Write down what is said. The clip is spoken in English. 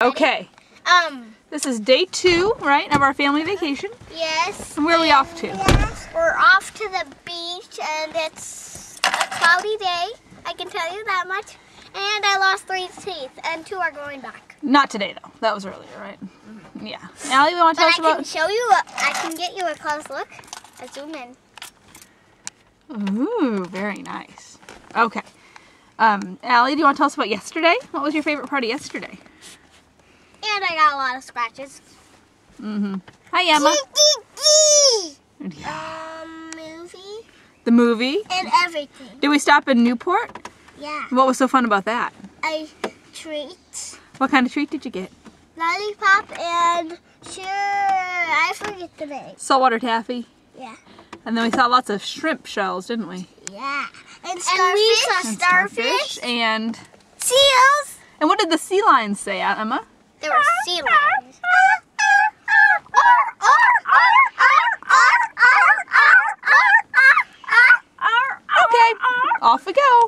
Okay. This is day 2, right, of our family vacation. Yes. And where are we off to? Yes. We're off to the beach, and it's a cloudy day. I can tell you that much. And I lost 3 teeth, and 2 are growing back. Not today, though. That was earlier, right? Yeah. Allie, you want to tell us But I about... can show you. I can get you a close look. I zoom in. Ooh, very nice. Okay. Allie, do you want to tell us about yesterday? What was your favorite part of yesterday? And I got a lot of scratches. Mm-hmm. Hi, Emma. Movie. The movie? And everything. Did we stop in Newport? Yeah. What was so fun about that? A treat. What kind of treat did you get? Lollipop and I forget the name. Saltwater taffy. Yeah. And then we saw lots of shrimp shells, didn't we? Yeah. And starfish. We saw starfish. And seals. And what did the sea lions say, Emma? There were sea lions. Okay, off we go.